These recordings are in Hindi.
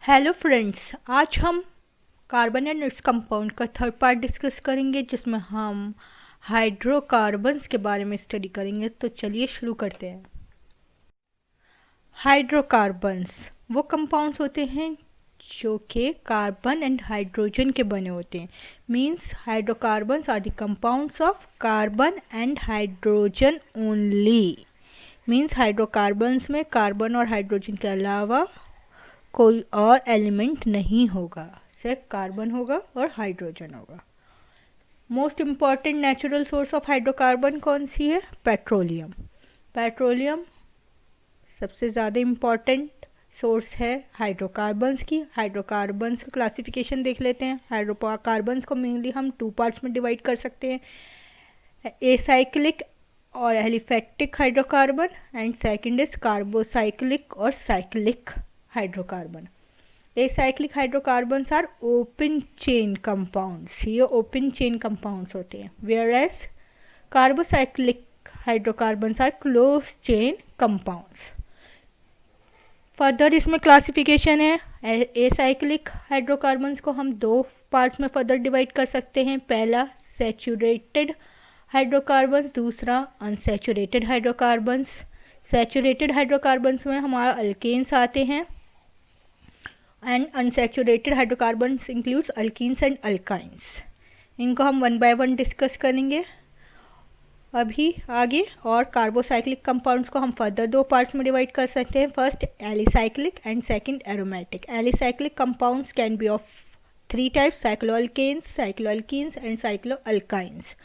हेलो फ्रेंड्स, आज हम कार्बन एंड इट्स कंपाउंड का थर्ड पार्ट डिस्कस करेंगे जिसमें हम हाइड्रोकार्बन्स के बारे में स्टडी करेंगे। तो चलिए शुरू करते हैं। हाइड्रोकार्बन्स वो कंपाउंड्स होते हैं जो कि कार्बन एंड हाइड्रोजन के बने होते हैं। Means hydrocarbons are the compounds of carbon and hydrogen only. Means hydrocarbons में कार्बन और हाइड्रोजन के अलावा कोई और एलिमेंट नहीं होगा, सिर्फ कार्बन होगा और हाइड्रोजन होगा। Most important natural source of hydrocarbon कौन सी है? पेट्रोलियम। पेट्रोलियम सबसे ज़्यादा इम्पॉर्टेंट सोर्स है हाइड्रोकार्बन्स की। हाइड्रोकार्बन्स का क्लासिफिकेशन देख लेते हैं। हाइड्रोकार्बन्स को मेनली हम टू पार्ट्स में डिवाइड कर सकते हैं, एसाइक्लिक और aliphatic hydrocarbon, and second is carbocyclic और cyclic hydrocarbon. Acyclic hydrocarbons are open chain compounds, ये ओपन चेन कंपाउंड्स होते हैं, whereas carbocyclic hydrocarbons are close chain compounds. Further इसमें क्लासिफिकेशन है। एसाइक्लिक हाइड्रोकार्बन्स को हम दो पार्ट्स में फर्दर डिवाइड कर सकते हैं। पहला सैचुरेटेड हाइड्रोकार्बन्स, दूसरा अनसैचुरेटेड हाइड्रोकार्बन्स। सैचुरेटेड हाइड्रोकार्बन्स में हमारा अल्केन्स आते हैं and unsaturated hydrocarbons includes alkenes and alkynes. इनको हम वन बाय वन डिस्कस करेंगे अभी आगे। और कार्बोसाइक्लिक कंपाउंड्स को हम फर्दर दो पार्ट्स में डिवाइड कर सकते हैं, first alicyclic and second aromatic. Alicyclic compounds can be of three types, cycloalkanes, cycloalkenes and cycloalkynes.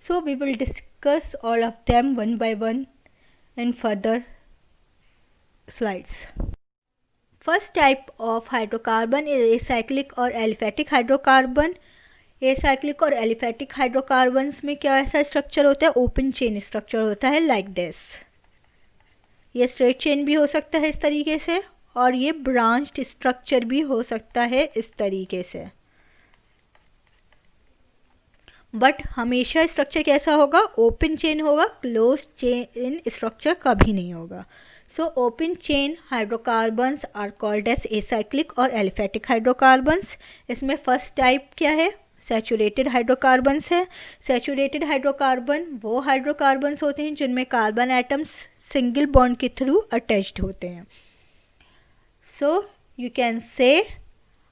So we will discuss all of them one by one in further slides. First type of hydrocarbon is acyclic और aliphatic hydrocarbon. एसाइक्लिक और एलिफैटिक हाइड्रोकार्बन्स में क्या ऐसा स्ट्रक्चर होता है? ओपन चेन स्ट्रक्चर होता है लाइक दिस। ये स्ट्रेट चेन भी हो सकता है इस तरीके से, और ये ब्रांच्ड स्ट्रक्चर भी हो सकता है इस तरीके से। बट हमेशा स्ट्रक्चर कैसा होगा? ओपन चेन होगा, क्लोज चेन स्ट्रक्चर कभी नहीं होगा। So open chain hydrocarbons are called as acyclic और एलिफैटिक हाइड्रोकार्बन्स। इसमें फर्स्ट टाइप क्या है? सैचुरेटेड हाइड्रोकार्बन्स है। सैचुरेटेड हाइड्रोकार्बन वो हाइड्रोकार्बन्स होते हैं जिनमें कार्बन एटम्स सिंगल बॉन्ड के थ्रू अटैच्ड होते हैं। So you can say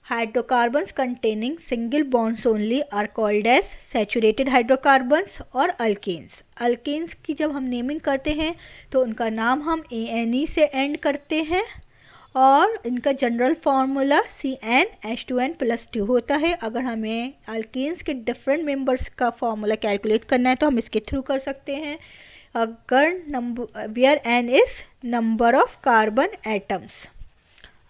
hydrocarbons containing single bonds only are called as saturated hydrocarbons और alkanes। alkanes की जब हम नेमिंग करते हैं तो उनका नाम हम ANE से एंड करते हैं, और इनका जनरल फार्मूला CnH2n+2 होता है। अगर हमें alkanes के डिफरेंट मेंबर्स का फार्मूला कैलकुलेट करना है तो हम इसके थ्रू कर सकते हैं। अगर number where n is number of carbon atoms,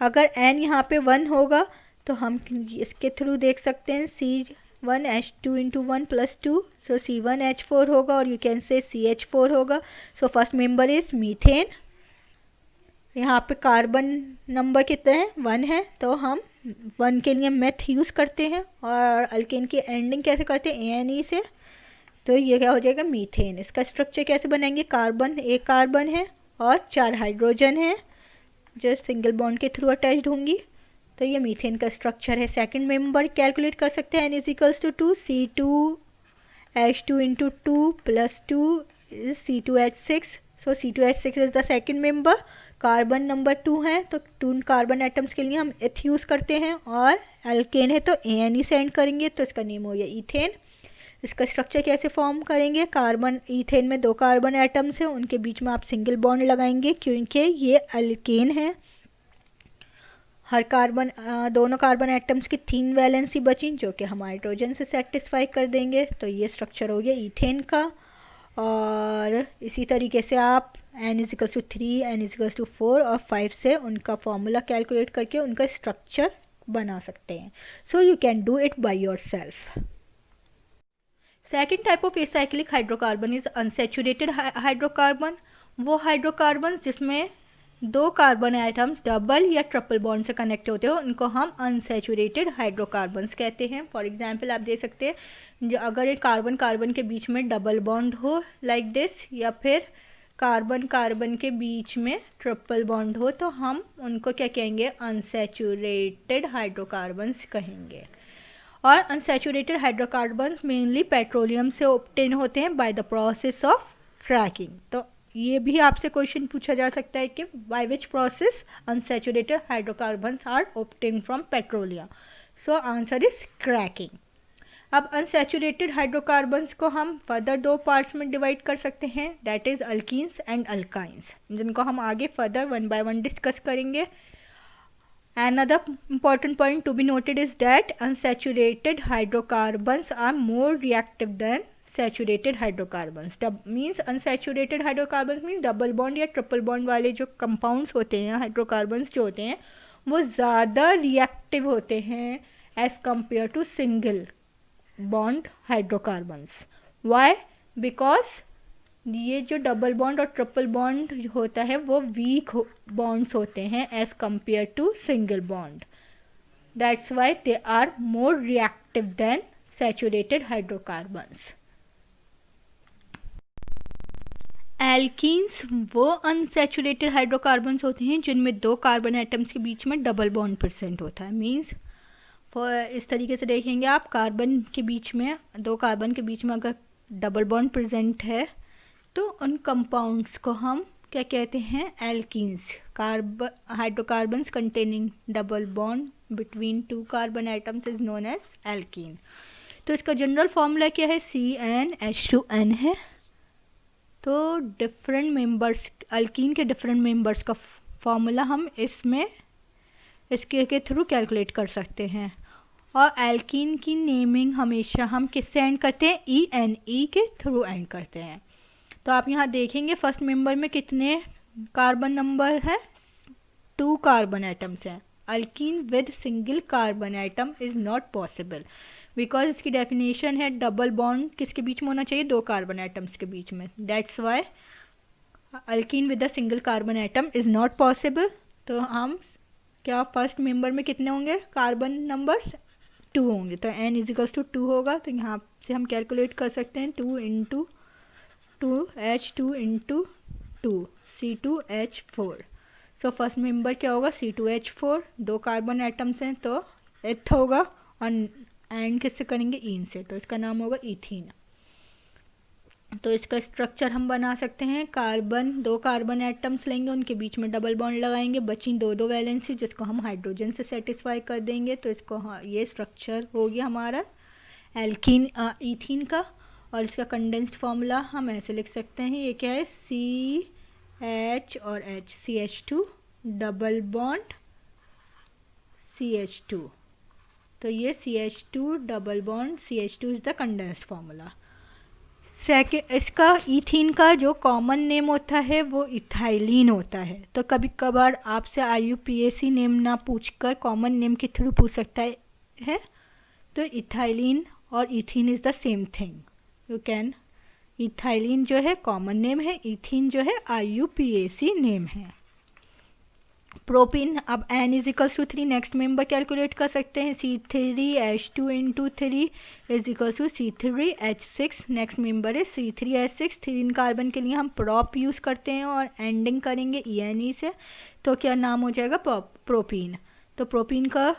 अगर n यहाँ पे 1 होगा तो हम इसके थ्रू देख सकते हैं C1H2 × 1+2, सो C1H4 होगा, और यू कैन से CH4 होगा। So first member is methane. यहाँ पे कार्बन नंबर कितने हैं? 1 है, तो हम 1 के लिए मेथ यूज़ करते हैं। और अल्केन की एंडिंग कैसे करते हैं? ANE से। तो ये क्या हो जाएगा? मीथेन। इसका स्ट्रक्चर कैसे बनाएंगे? कार्बन, एक कार्बन है और 4 हाइड्रोजन है जो सिंगल बॉन्ड के थ्रू अटैच्ड होंगी, तो ये मीथेन का स्ट्रक्चर है। सेकंड मेंबर कैलकुलेट कर सकते हैं, n = 2, C2H2 × 2+2 is C2H6। So C2H6 is the second member. Carbon number 2 है तो 2 कार्बन एटम्स के लिए हम एथ यूज़ करते हैं, और एल्केन है तो ANE से एंड करेंगे, तो इसका नेम हो गया ईथेन। इसका स्ट्रक्चर कैसे फॉर्म करेंगे? कार्बन, ईथेन में 2 कार्बन एटम्स हैं, उनके बीच में आप सिंगल बॉन्ड लगाएंगे क्योंकि ये अल्केन है। हर कार्बन दोनों कार्बन एटम्स की 3 वैलेंसी बची जो कि हम हाइड्रोजन से सेटिस्फाई कर देंगे, तो ये स्ट्रक्चर हो गया ईथेन का। और इसी तरीके से आप n = 3, n = 4 और 5 से उनका फॉर्मूला कैलकुलेट करके उनका स्ट्रक्चर बना सकते हैं। So you can do it by your self. Second type of acyclic hydrocarbon is unsaturated hydrocarbon. वो हाइड्रोकार्बन जिसमें 2 कार्बन एटम्स डबल या ट्रिपल बॉन्ड से कनेक्ट होते हो उनको हम अनसैचुरेटेड हाइड्रोकार्बन्स कहते हैं। फॉर एग्जांपल आप दे सकते हैं अगर एक कार्बन कार्बन के बीच में डबल बॉन्ड हो लाइक दिस, या फिर कार्बन कार्बन के बीच में ट्रिपल बॉन्ड हो तो हम उनको क्या कहेंगे, अनसैचुरेटेड हाइड्रोकार्बन्स कहेंगे। और अनसैचुरेटेड हाइड्रोकार्बन्स मेनली पेट्रोलियम से ऑब्टेन होते हैं by the process of cracking. तो ये भी आपसे क्वेश्चन पूछा जा सकता है कि by which process unsaturated hydrocarbons are obtain from petroleum. So answer is cracking. अब अनसैचुरेटेड हाइड्रोकार्बन्स को हम फर्दर दो पार्ट्स में डिवाइड कर सकते हैं, that is alkenes and alkynes, जिनको हम आगे further one by one discuss करेंगे। Another important point to be noted is that unsaturated hydrocarbons are more reactive than saturated hydrocarbons. Means unsaturated hydrocarbons means double bond या ट्रिपल बॉन्ड वाले जो कंपाउंड्स होते हैं, हाइड्रोकार्बन्स जो होते हैं, वो ज़्यादा रिएक्टिव होते हैं as compare to single bond hydrocarbons. Why? Because ये जो डबल बॉन्ड और ट्रिपल बॉन्ड होता है वो वीक बॉन्ड्स होते हैं as compare to single bond. That's why they are more reactive than saturated hydrocarbons. Alkenes वो अनसैचुरेटेड हाइड्रोकार्बन्स होते हैं जिनमें दो कार्बन एटम्स के बीच में डबल बॉन्ड प्रेजेंट होता है। मीन्स इस तरीके से देखेंगे आप, कार्बन के बीच में, दो कार्बन के बीच में अगर डबल बॉन्ड प्रेजेंट है तो उन कंपाउंड्स को हम क्या कहते हैं, alkenes. Hydrocarbons containing double bond between two carbon atoms is known as alkene. तो इसका जनरल फॉर्मूला क्या है, CnH2n है। तो डिफरेंट मेंबर्स, अल्कीन के डिफरेंट मेंबर्स का फॉर्मूला हम इसमें इसके के थ्रू कैलकुलेट कर सकते हैं। और एल्कीन की नेमिंग हमेशा हम किससे एंड करते हैं, ENE के थ्रू एंड करते हैं। तो आप यहाँ देखेंगे फर्स्ट मेंबर में कितने कार्बन नंबर है, 2 कार्बन एटम्स हैं। Alkyne with single carbon atom is not possible because इसकी डेफिनेशन है डबल बॉन्ड किसके बीच में होना चाहिए, 2 कार्बन एटम्स के बीच में। That's why alkyne with a single carbon atom is not possible. तो हम क्या फर्स्ट मेंबर में कितने होंगे कार्बन नंबर्स, 2 होंगे। तो n इजिकल्स टू 2 होगा। तो यहाँ से हम कैलकुलेट कर सकते हैं 2 into 2H2 into 2 C2H4। So first member क्या होगा, C2H4, 2 कार्बन एटम्स हैं तो एथ होगा, और एंड किससे करेंगे, ईन से, तो इसका नाम होगा इथीन। तो इसका स्ट्रक्चर हम बना सकते हैं, कार्बन 2 कार्बन एटम्स लेंगे, उनके बीच में डबल बॉन्ड लगाएंगे, बची 2 वैलेंसी जिसको हम हाइड्रोजन से सेटिस्फाई कर देंगे। तो इसको ये स्ट्रक्चर हो गया हमारा एल्कीन इथीन का। और इसका कंडेंस्ड फॉर्मूला हम ऐसे लिख सकते हैं, ये क्या है, CH और H, CH2 double bond CH2। तो ये CH2 double bond CH2 is the condensed formula. Second, इसका इथीन का जो कॉमन नेम होता है वो इथाइलिन होता है। तो कभी कभार आपसे IUPAC नेम ना पूछकर कॉमन नेम के थ्रू पूछ सकता है। तो इथाइलिन और ethene is the same thing. You can, ethylene जो है कॉमन नेम है, इथीन जो है IUPAC नेम है। प्रोपीन, अब n equals to 3 next member calculate कर सकते हैं, C3H2 into 3 equals to C3H6। Next member है C3H6। 3 कार्बन के लिए हम प्रॉप यूज़ करते हैं और एंडिंग करेंगे ENE से, तो क्या नाम हो जाएगा, प्रोपीन। तो प्रोपीन का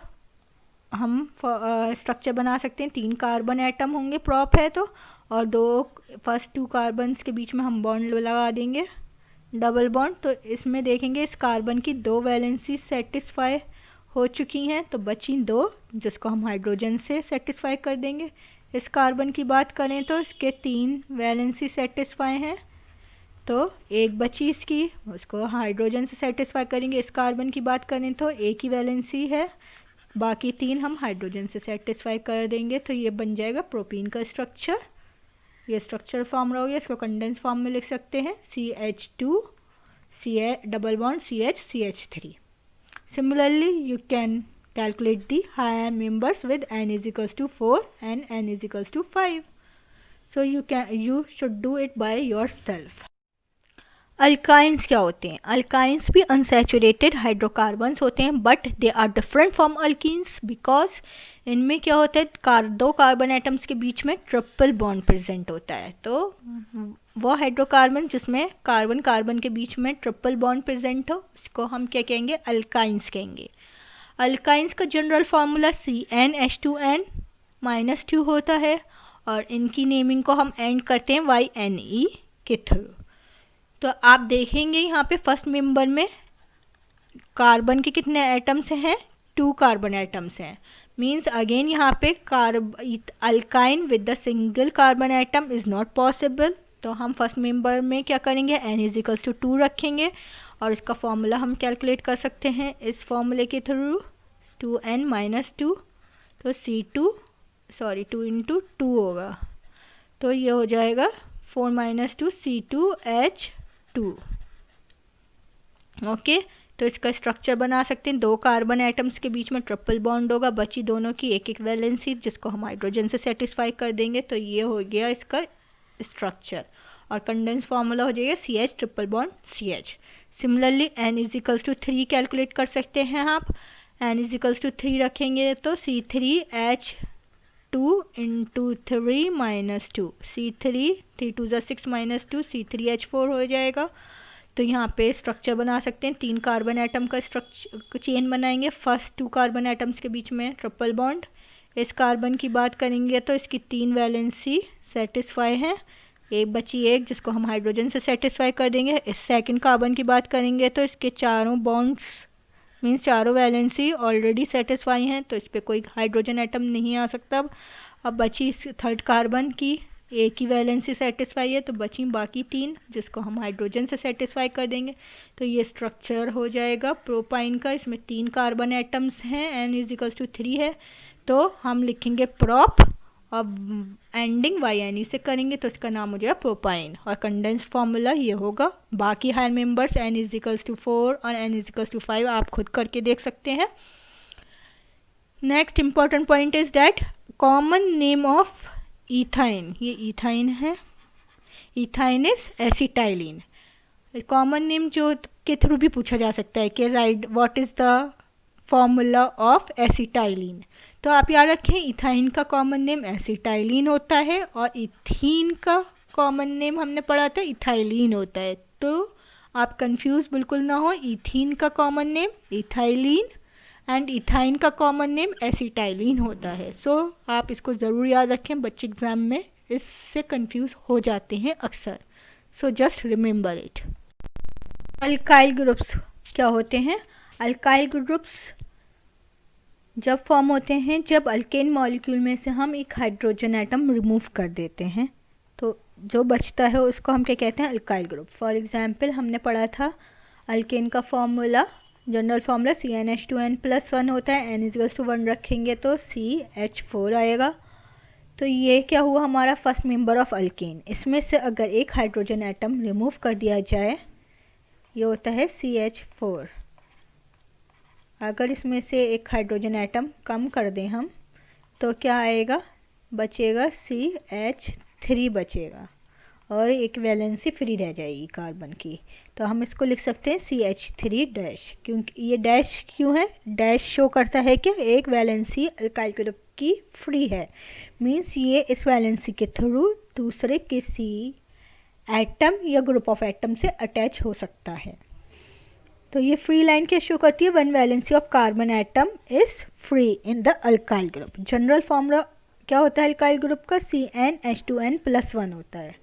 हम स्ट्रक्चर बना सकते हैं, 3 कार्बन एटम होंगे प्रॉप है तो, और 2 फर्स्ट 2 कार्बन्स के बीच में हम बॉन्ड लगा देंगे डबल बॉन्ड। तो इसमें देखेंगे इस कार्बन की 2 वैलेंसी सेटिस्फाई हो चुकी हैं, तो बची 2 जिसको हम हाइड्रोजन से सेटिस्फाई कर देंगे। इस कार्बन की बात करें तो इसके 3 वैलेंसी सेटिस्फाई हैं, तो 1 बची इसकी, उसको हाइड्रोजन से सेटिस्फाई करेंगे। इस कार्बन की बात करें तो 1 ही वैलेंसी है, बाकी 3 हम हाइड्रोजन से सेटिस्फाई कर देंगे। तो ये बन जाएगा प्रोपीन का स्ट्रक्चर। ये स्ट्रक्चर फॉर्म हो गया, इसको कंडेंस फॉर्म में लिख सकते हैं, CH2 CH double bond CH CH3। Similarly you can calculate the higher members with n is equals to 4 and n is equals to 5. So you should do it by yourself. Alkynes क्या होते हैं? अल्काइंस भी अनसैचुरेटेड हाइड्रोकार्बन्स होते हैं, but they are different from alkenes because इनमें क्या होता है, दो कार्बन एटम्स के बीच में ट्रिपल बॉन्ड प्रेजेंट होता है। तो वो हाइड्रोकार्बन जिसमें कार्बन कार्बन के बीच में ट्रिपल बॉन्ड प्रेजेंट हो, उसको हम क्या कहेंगे? अल्काइंस कहेंगे। अल्काइंस का जनरल फार्मूला CnH2n-2 होता है, और इनकी नेमिंग को हम एंड करते हैं YNE के थ्रू। तो आप देखेंगे यहाँ पे फर्स्ट मेंबर में कार्बन के कितने एटम्स हैं? 2 कार्बन एटम्स हैं। मीन्स अगेन यहाँ पे alkyne with the single carbon atom is not possible. तो हम फर्स्ट मेंबर में क्या करेंगे? n=2 रखेंगे, और इसका फॉर्मूला हम कैलकुलेट कर सकते हैं इस फॉर्मूले के थ्रू, 2n-2। तो 2 × 2 होगा, तो ये हो जाएगा 4 - 2 C2H2। ओके, तो इसका स्ट्रक्चर बना सकते हैं। 2 कार्बन एटम्स के बीच में ट्रिपल बॉन्ड होगा, बची दोनों की एक एक वैलेंसी जिसको हम हाइड्रोजन से सेटिस्फाई कर देंगे। तो ये हो गया इसका स्ट्रक्चर, और कंडेंस फार्मूला हो जाएगा CH triple bond CH। Similarly n=3 calculate कर सकते हैं आप। n=3 रखेंगे तो C3H2 × 3 - 2 C3 3 2 6 - 2 C3H4 हो जाएगा। तो यहाँ पे स्ट्रक्चर बना सकते हैं, 3 कार्बन एटम का स्ट्रक्चर चेन बनाएंगे। फर्स्ट 2 कार्बन एटम्स के बीच में ट्रिपल बॉन्ड। इस कार्बन की बात करेंगे तो इसकी 3 वैलेंसी सेटिस्फाई है, एक बची एक जिसको हम हाइड्रोजन से सेटिस्फाई कर देंगे। इस सेकंड कार्बन की बात करेंगे तो इसके चारों बॉन्ड्स मीन्स चारों वैलेंसी ऑलरेडी सेटिस्फाई हैं, तो इस पर कोई हाइड्रोजन एटम नहीं आ सकता। अब बची इस थर्ड कार्बन की एक ही वैलेंसी सेटिस्फाई है, तो बची बाकी 3 जिसको हम हाइड्रोजन से सेटिस्फाई कर देंगे। तो ये स्ट्रक्चर हो जाएगा प्रोपाइन का। इसमें 3 कार्बन एटम्स हैं, n=3 है, तो हम लिखेंगे प्रोप, और एंडिंग YNE से करेंगे तो इसका नाम हो जाएगा प्रोपाइन। और कंडेंस फार्मूला ये होगा। बाकी हायर मेंबर्स n=4 और n=5 आप खुद करके देख सकते हैं। Next important point is that common name of ethyne, ये इथाइन है, ethyne is acetylene. Common name जो के थ्रू भी पूछा जा सकता है कि right what is the formula of acetylene. तो आप याद रखें, इथाइन का कॉमन नेम एसिटाइलिन होता है, और इथीन का कॉमन नेम हमने पढ़ा था इथाइलिन होता है। तो आप कंफ्यूज बिल्कुल ना हो, इथीन का common name ethylene and ethyne का कॉमन नेम एसिटाइलिन होता है। सो आप इसको ज़रूर याद रखें, बच्चे एग्ज़ाम में इससे कंफ्यूज हो जाते हैं अक्सर। So just remember it. Alkyl groups क्या होते हैं? अल्काइल ग्रुप्स जब फॉर्म होते हैं जब अल्केन मॉलिक्यूल में से हम एक हाइड्रोजन एटम रिमूव कर देते हैं, तो जो बचता है उसको हम क्या कहते हैं? Alkyl group. फॉर एग्जांपल हमने पढ़ा था अल्केन का फॉर्मूला, जनरल फार्मूला CnH2n+1 होता है। n=1 रखेंगे तो CH4 आएगा। तो ये क्या हुआ? हमारा फर्स्ट मेंबर ऑफ अल्केन। इसमें से अगर एक हाइड्रोजन एटम रिमूव कर दिया जाए, ये होता है CH4। अगर इसमें से एक हाइड्रोजन एटम कम कर दें हम, तो क्या आएगा? बचेगा CH3 बचेगा, और एक वैलेंसी फ्री रह जाएगी कार्बन की। तो हम इसको लिख सकते हैं CH3-। क्योंकि ये डैश क्यों है? डैश शो करता है कि एक वैलेंसी अल्काइल ग्रुप की फ्री है। मीन्स ये इस वैलेंसी के थ्रू दूसरे किसी एटम या ग्रुप ऑफ एटम से अटैच हो सकता है। तो ये फ्री लाइन क्या शो करती है? One valency of carbon atom is free in the alkyl group. General formula क्या होता है अल्काइल ग्रुप का? CnH2n+1 होता है।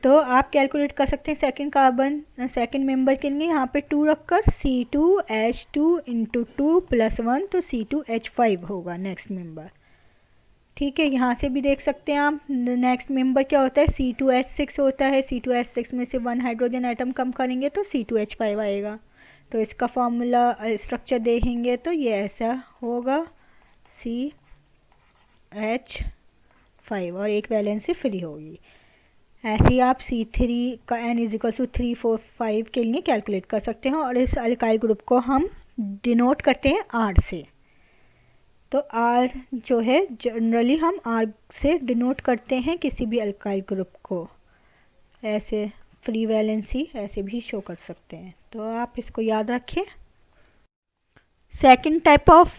तो आप कैलकुलेट कर सकते हैं सेकंड कार्बन सेकंड मेंबर के लिए, यहाँ पे 2 रखकर C2H2 × 2 + 1, तो C2H5 होगा नेक्स्ट मेंबर। ठीक है, यहाँ से भी देख सकते हैं आप। नेक्स्ट मेंबर क्या होता है? C2H6 होता है। C2H6 में से 1 हाइड्रोजन एटम कम करेंगे तो C2H5 आएगा। तो इसका फॉर्मूला स्ट्रक्चर देखेंगे तो ये ऐसा होगा CH5, और एक वैलेंसी फ्री होगी। ऐसे ही आप C3 का n=3 4 5 के लिए कैलकुलेट कर सकते हैं, और इस अल्काइल ग्रुप को हम डिनोट करते हैं R से। तो R जो है जनरली हम R से डिनोट करते हैं किसी भी अल्काइल ग्रुप को। ऐसे फ्री वैलेंसी ऐसे भी शो कर सकते हैं, तो आप इसको याद रखें। सेकंड टाइप ऑफ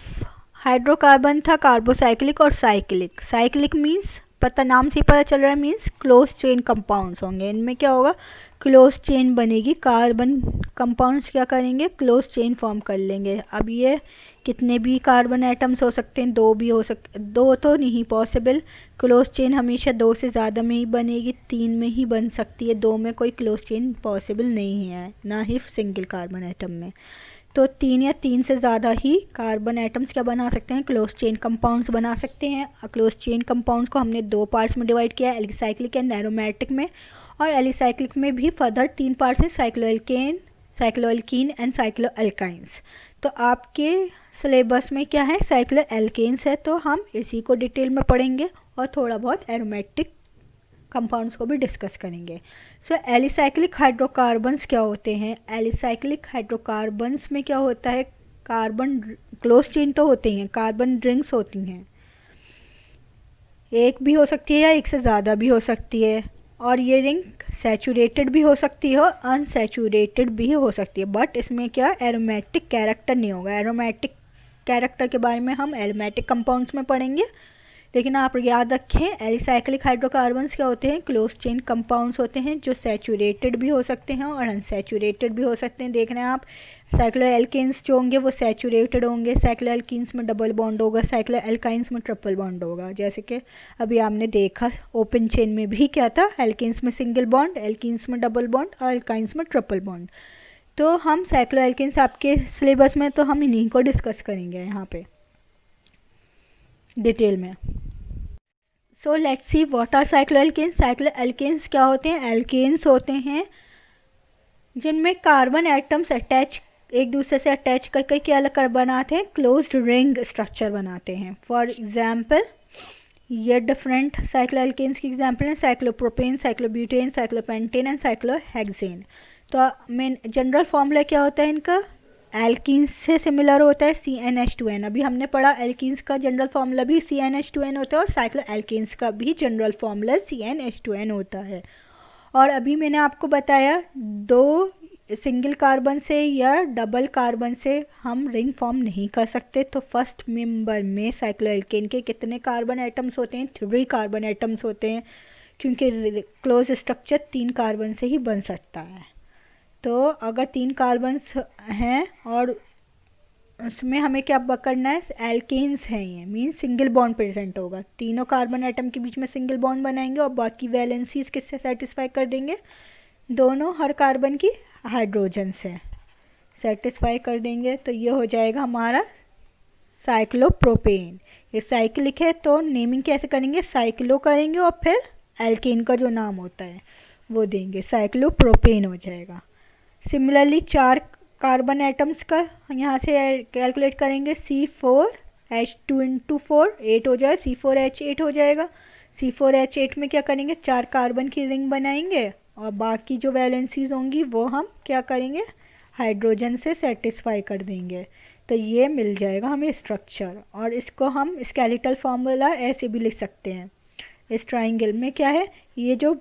हाइड्रोकार्बन था कार्बोसाइक्लिक और साइक्लिक। साइक्लिक मीन्स पता नाम से ही पता चल रहा है, मीन्स क्लोज चेन कंपाउंड्स होंगे। इनमें क्या होगा, क्लोज चेन बनेगी, कार्बन कंपाउंड्स क्या करेंगे, क्लोज चेन फॉर्म कर लेंगे। अब ये कितने भी कार्बन एटम्स हो सकते हैं, दो भी हो सकते, दो तो नहीं पॉसिबल, क्लोज चेन हमेशा दो से ज़्यादा में ही बनेगी, तीन में ही बन सकती है, दो में कोई क्लोज चेन पॉसिबल नहीं है, ना ही सिंगल कार्बन एटम में। तो तीन या तीन से ज़्यादा ही कार्बन एटम्स क्या बना सकते हैं, क्लोज चेन कंपाउंड्स बना सकते हैं। क्लोज चेन कंपाउंड्स को हमने दो पार्ट्स में डिवाइड किया है, एलिसाइक्लिक एंड एरोमेटिक में। और एलिसाइक्लिक में भी फर्दर तीन पार्ट्स हैं, साइक्लोएल्केन, साइक्लोएल्कीन एंड साइक्लोएल्काइंस। तो आपके सिलेबस में क्या है, साइक्लोएल्केन्स है, तो हम इसी को डिटेल में पढ़ेंगे और थोड़ा बहुत एरोमेटिक कंपाउंड्स को भी डिस्कस करेंगे। सो एलिसाइक्लिक हाइड्रोकार्बन्स क्या होते हैं, एलिसाइक्लिक हाइड्रोकार्बन्स में क्या होता है, कार्बन क्लोज चेन तो होते हैं, कार्बन रिंग्स होती हैं, एक भी हो सकती है या एक से ज़्यादा भी हो सकती है, और ये रिंग सैचुरेटेड भी हो सकती है और अनसैचुरेटेड भी हो सकती है, बट इसमें क्या एरोमेटिक कैरेक्टर नहीं होगा। एरोमेटिक कैरेक्टर के बारे में हम एरोमेटिक कंपाउंड्स में पढ़ेंगे, लेकिन आप याद रखें एलिसाइक्लिक हाइड्रोकार्बन्स क्या होते हैं, क्लोज चेन कंपाउंड्स होते हैं जो सैचुरेटेड भी हो सकते हैं और अनसैचुरेटेड भी हो सकते हैं। देख रहे हैं आप, साइक्लोएल्केन्स जो होंगे वो सैचुरेटेड होंगे, साइक्लोएल्कीन्स में डबल बॉन्ड होगा, साइक्लोएल्काइंस में ट्रिपल बॉन्ड होगा। जैसे कि अभी आपने देखा ओपन चेन में भी क्या था, एल्केन्स में सिंगल बॉन्ड, एल्कीन्स में डबल बॉन्ड और एल्काइंस में ट्रिपल बॉन्ड। तो हम साइक्लोएल्केन्स आपके सिलेबस में तो हम इन्हीं को डिस्कस करेंगे यहाँ पे डिटेल में। So let's see what are cycloalkanes. Cycloalkanes क्या होते हैं, एल्केन्स होते हैं जिनमें कार्बन एटम्स अटैच, एक दूसरे से अटैच करके क्या कर बनाते हैं, क्लोज्ड रिंग स्ट्रक्चर बनाते हैं। फॉर एग्जांपल ये डिफरेंट साइक्लोएल्केन्स की एग्जांपल हैं, cyclopropane, cyclobutane, cyclopentane and cyclohexane. तो मेन जनरल फॉर्मूला क्या होता है इनका, एल्कीन्स से सिमिलर होता है CnH2n। अभी हमने पढ़ा एल्कीन्स का जनरल फार्मूला भी CnH2n होता है और साइक्लोएल्केन्स का भी जनरल फार्मूला CnH2n होता है। और अभी मैंने आपको बताया दो सिंगल कार्बन से या डबल कार्बन से हम रिंग फॉर्म नहीं कर सकते। तो फर्स्ट मेंबर में साइक्लोएल्केन के कितने कार्बन एटम्स होते हैं, 3 कार्बन एटम्स होते हैं, क्योंकि क्लोज स्ट्रक्चर 3 कार्बन से ही बन सकता है। तो अगर 3 कार्बन्स हैं और उसमें हमें क्या पकड़ना है, एल्केन्स हैं, ये मीन सिंगल बॉन्ड प्रेजेंट होगा, तीनों कार्बन एटम के बीच में सिंगल बॉन्ड बनाएंगे और बाकी वैलेंसीज किससे सेटिस्फाई कर देंगे, दोनों हर कार्बन की हाइड्रोजन से सेटिस्फाई कर देंगे। तो ये हो जाएगा हमारा साइक्लोप्रोपेन। ये साइक्लिक है तो नेमिंग कैसे करेंगे, साइक्लो करेंगे और फिर एल्केन का जो नाम होता है वो देंगे, साइक्लोप्रोपेन हो जाएगा। सिमिलरली 4 कार्बन एटम्स का यहाँ से कैलकुलेट करेंगे, C4H2 × 4 8 हो जाए, C4H8 हो जाएगा। C4H8 में क्या करेंगे, 4 कार्बन की रिंग बनाएंगे और बाकी जो वैलेंसीज होंगी वो हम क्या करेंगे, हाइड्रोजन से सेटिस्फाई कर देंगे। तो ये मिल जाएगा हमें स्ट्रक्चर, और इसको हम स्केलेटल फार्मूला ऐसे भी लिख सकते हैं। इस ट्राइंगल में क्या है, ये जो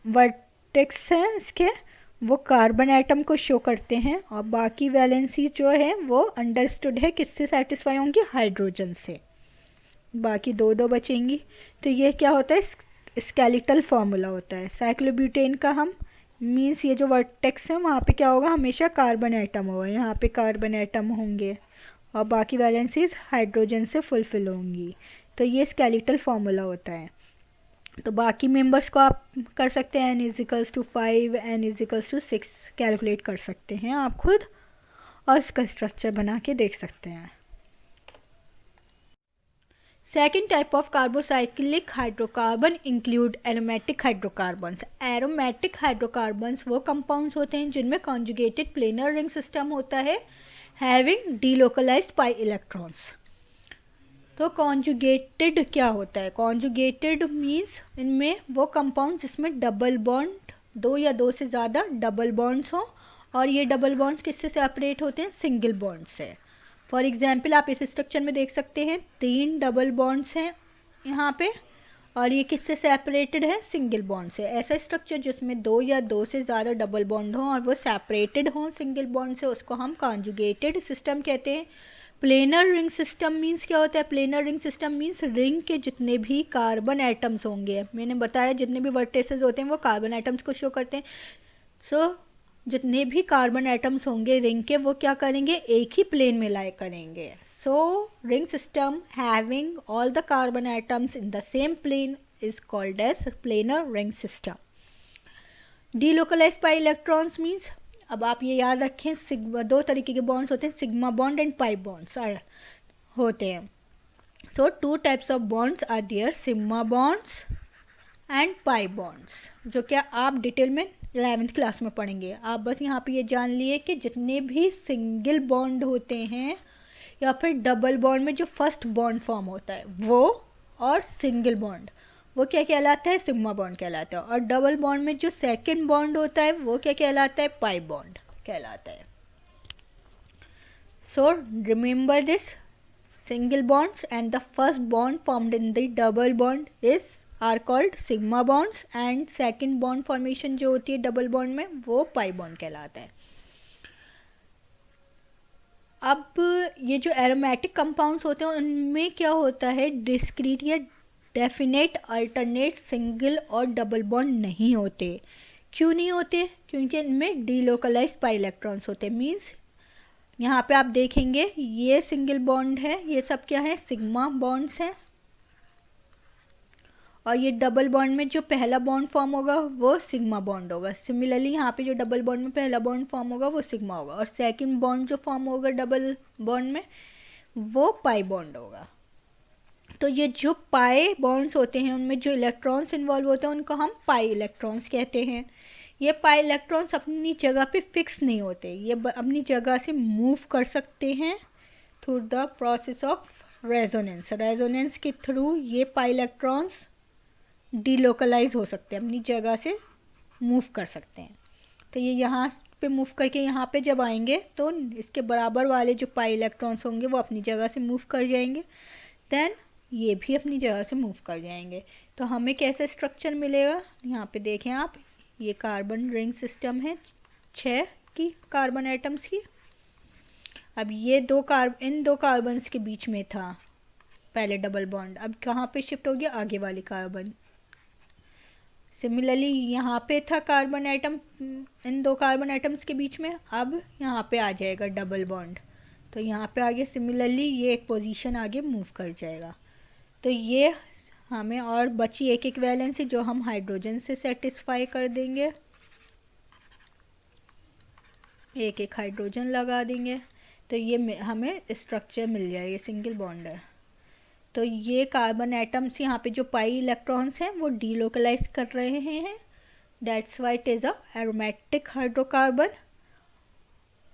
वर्टेक्स हैं इसके वो कार्बन एटम को शो करते हैं और बाकी वैलेंसी जो है वो अंडरस्टूड है किससे सेटिस्फाई होंगी, हाइड्रोजन से, बाकी 2 बचेंगी। तो ये क्या होता है, स्केलेटल फार्मूला होता है। साइक्लोब्यूटेन का हम मीन्स ये जो वर्टेक्स है वहाँ पे क्या होगा, हमेशा कार्बन एटम होगा, यहाँ पे कार्बन एटम होंगे और बाकी वैलेंसीज हाइड्रोजन से फुलफिल होंगी। तो ये स्केलेटल फार्मूला होता है। तो बाकी मेंबर्स को आप कर सकते हैं, n=5 n=6 कैलकुलेट कर सकते हैं आप खुद और इसका स्ट्रक्चर बना के देख सकते हैं। Second type of carbocyclic hydrocarbon include aromatic hydrocarbons. Aromatic hydrocarbons वो कंपाउंड्स होते हैं जिनमें कॉन्जुगेटेड प्लेनर रिंग सिस्टम होता है हैविंग डीलोकलाइज्ड पाई इलेक्ट्रॉन्स। तो कॉन्जुगेटेड क्या होता है, कॉन्जुगेटेड मीन्स इनमें वो कंपाउंड जिसमें डबल बॉन्ड, 2 या 2 से ज़्यादा डबल बॉन्ड्स हों और ये डबल बॉन्ड्स किससे सेपरेट होते हैं, सिंगल बॉन्ड से। फॉर एग्जांपल आप इस स्ट्रक्चर में देख सकते हैं 3 डबल बॉन्ड्स हैं यहाँ पे और ये किससे सेपरेटेड है, सिंगल बॉन्ड से। ऐसा स्ट्रक्चर जिसमें दो या दो से ज़्यादा डबल बॉन्ड हों और वो सेपरेटेड हों सिंगल बॉन्ड से, उसको हम कॉन्जुगेटेड सिस्टम कहते हैं। प्लेनर रिंग सिस्टम मींस क्या होता है, planar ring system means ring के जितने भी कार्बन एटम्स होंगे, मैंने बताया जितने भी वर्टिसेस होते हैं वो कार्बन एटम्स को शो करते हैं। सो जितने भी कार्बन एटम्स होंगे रिंग के वो क्या करेंगे, एक ही प्लेन में लाई करेंगे। So ring system having all the carbon atoms in the same plane is called as planar ring system. Delocalised pi electrons means, अब आप ये याद रखें सिग्मा, दो तरीके के बॉन्ड्स होते हैं, sigma bond and pi bonds होते हैं। So two types of bonds are there, sigma bonds and pi bonds, जो क्या आप डिटेल में 11th क्लास में पढ़ेंगे। आप बस यहाँ पे ये जान लिए कि जितने भी सिंगल बॉन्ड होते हैं या फिर डबल बॉन्ड में जो फर्स्ट बॉन्ड फॉर्म होता है वो, और सिंगल बॉन्ड वो क्या कहलाता है, सिग्मा बॉन्ड कहलाता है। और डबल बॉन्ड में जो सेकंड बॉन्ड होता है वो क्या कहलाता है, पाई बॉन्ड कहलाता है। So remember this, single bonds and the first bond formed in the double bond is are called sigma bonds and second bond formation जो होती है डबल बॉन्ड में वो पाई बॉन्ड कहलाता है। अब ये जो एरोमेटिक कंपाउंड्स होते हैं उनमें क्या होता है, डिस्क्रीट या डेफिनेट अल्टरनेट सिंगल और डबल बॉन्ड नहीं होते। क्यों नहीं होते, क्योंकि इनमें डीलोकलाइज्ड पाई इलेक्ट्रॉन्स होते हैं। मीन्स यहाँ पे आप देखेंगे ये सिंगल बॉन्ड है, ये सब क्या है, सिग्मा बॉन्ड्स हैं, और ये डबल बॉन्ड में जो पहला बॉन्ड फॉर्म होगा वो सिग्मा बॉन्ड होगा। सिमिलरली यहाँ पे जो डबल बॉन्ड में पहला बॉन्ड फॉर्म होगा वो सिग्मा होगा, और सेकंड बॉन्ड जो फॉर्म होगा डबल बॉन्ड में वो पाई बॉन्ड होगा। तो ये जो पाई बॉन्ड्स होते हैं उनमें जो इलेक्ट्रॉन्स इन्वॉल्व होते हैं उनको हम पाई इलेक्ट्रॉन्स कहते हैं। ये पाई इलेक्ट्रॉन्स अपनी जगह पे फिक्स नहीं होते, ये अपनी जगह से मूव कर सकते हैं through the process of resonance. Resonance के थ्रू ये पाई इलेक्ट्रॉन्स डीलोकलाइज हो सकते हैं, अपनी जगह से मूव कर सकते हैं। तो ये यहाँ पे मूव करके यहाँ पे जब आएंगे तो इसके बराबर वाले जो पाई इलेक्ट्रॉन्स होंगे वो अपनी जगह से मूव कर जाएंगे, देन ये भी अपनी जगह से मूव कर जाएंगे। तो हमें कैसा स्ट्रक्चर मिलेगा, यहाँ पे देखें आप, ये कार्बन रिंग सिस्टम है 6 की कार्बन एटम्स की। अब ये इन दो कार्बन्स के बीच में था पहले डबल बॉन्ड, अब कहाँ पे शिफ्ट हो गया, आगे वाली कार्बन। सिमिलरली यहाँ पे था कार्बन एटम इन दो कार्बन एटम्स के बीच में, अब यहाँ पे आ जाएगा डबल बॉन्ड, तो यहाँ पे आगे सिमिलरली ये एक पोजीशन आगे मूव कर जाएगा। तो ये हमें और बची एक एक वैलेंसी जो हम हाइड्रोजन से सेटिस्फाई कर देंगे, एक एक हाइड्रोजन लगा देंगे तो ये हमें स्ट्रक्चर मिल जाएगा, सिंगल बॉन्ड है। तो ये कार्बन एटम्स यहाँ पे जो पाई इलेक्ट्रॉन्स हैं वो डीलोकलाइज कर रहे हैं, that's why it is a aromatic hydrocarbon.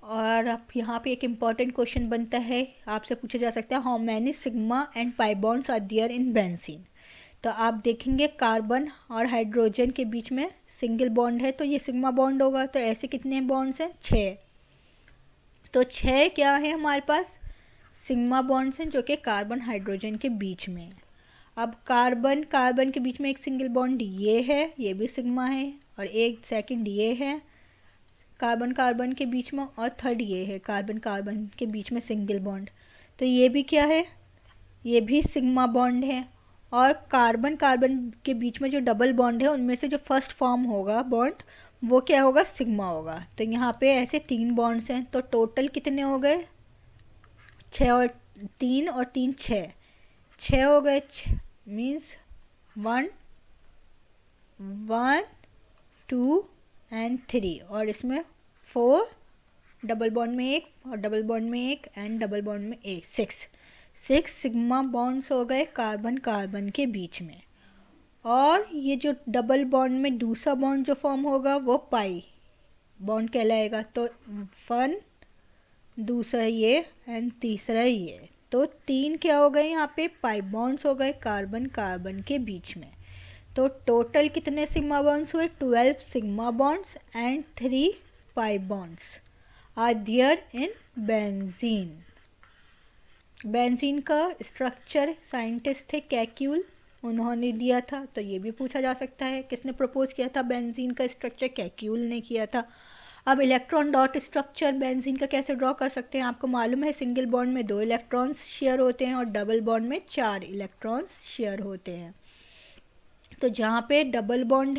और अब यहाँ पे एक इम्पॉर्टेंट क्वेश्चन बनता है, आपसे पूछा जा सकता है how many sigma and pi bonds are there in benzene. तो आप देखेंगे कार्बन और हाइड्रोजन के बीच में सिंगल बॉन्ड है तो ये सिग्मा बॉन्ड होगा, तो ऐसे कितने बॉन्ड्स हैं, 6। तो 6 क्या है हमारे पास, सिग्मा बॉन्ड्स हैं जो कि कार्बन हाइड्रोजन के बीच में है। अब कार्बन कार्बन के बीच में एक सिंगल बॉन्ड ये है, ये भी सिग्मा है, और एक सेकंड ये है कार्बन कार्बन के बीच में, और थर्ड ये है कार्बन कार्बन के बीच में सिंगल बॉन्ड, तो ये भी क्या है, ये भी सिग्मा बॉन्ड है। और कार्बन कार्बन के बीच में जो डबल बॉन्ड है उनमें से जो फर्स्ट फॉर्म होगा बॉन्ड वो क्या होगा, सिग्मा होगा। तो यहाँ पे ऐसे 3 बॉन्ड्स हैं, तो टोटल कितने हो गए, 6 और 3 और 3 6 हो गए, मीन्स 1 1 2 एंड 3, और इसमें 4 डबल बॉन्ड में एक और डबल बॉन्ड में एक एंड डबल बॉन्ड में एक, 6 सिग्मा बॉन्ड्स हो गए कार्बन कार्बन के बीच में। और ये जो डबल बॉन्ड में दूसरा बॉन्ड जो फॉर्म होगा वो पाई बॉन्ड कहलाएगा, तो 1 दूसरा ये एंड तीसरा ये, तो 3 क्या हो गए यहाँ पे, पाई बॉन्ड्स हो गए कार्बन कार्बन के बीच में। तो टोटल कितने सिग्मा बॉन्ड्स हुए, 12 sigma bonds and 3 pi bonds are there in benzene. Benzene का स्ट्रक्चर साइंटिस्ट थे कैक्यूल, उन्होंने दिया था, तो ये भी पूछा जा सकता है। किसने प्रपोज किया था बेंजीन का स्ट्रक्चर? कैक्यूल ने किया था। अब इलेक्ट्रॉन डॉट स्ट्रक्चर बेंजीन का कैसे ड्रॉ कर सकते हैं? आपको मालूम है सिंगल बॉन्ड में 2 इलेक्ट्रॉन्स शेयर होते हैं और डबल बॉन्ड में 4 इलेक्ट्रॉन्स शेयर होते हैं। तो जहाँ पे डबल बॉन्ड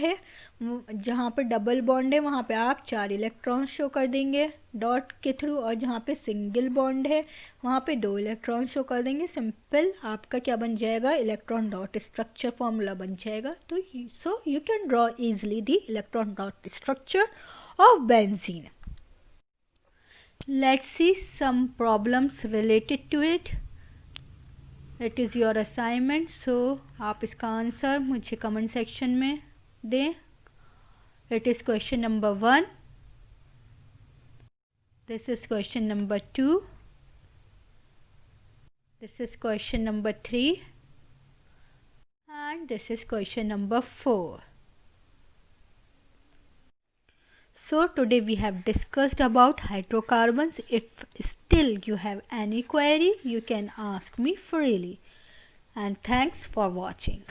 है वहाँ पे आप 4 इलेक्ट्रॉन्स शो कर देंगे डॉट के थ्रू, और जहाँ पे सिंगल बॉन्ड है वहाँ पे 2 इलेक्ट्रॉन शो कर देंगे। सिंपल आपका क्या बन जाएगा? इलेक्ट्रॉन डॉट स्ट्रक्चर फॉर्मूला बन जाएगा। तो सो you can draw easily the electron dot structure of benzene. Let's see some problems related to it. It is your assignment, so आप इसका आंसर मुझे कमेंट सेक्शन में दें. It is question number 1. This is question number 2. This is question number 3. And this is question number 4. So today we have discussed about hydrocarbons. If still you have any query, you can ask me freely. And thanks for watching.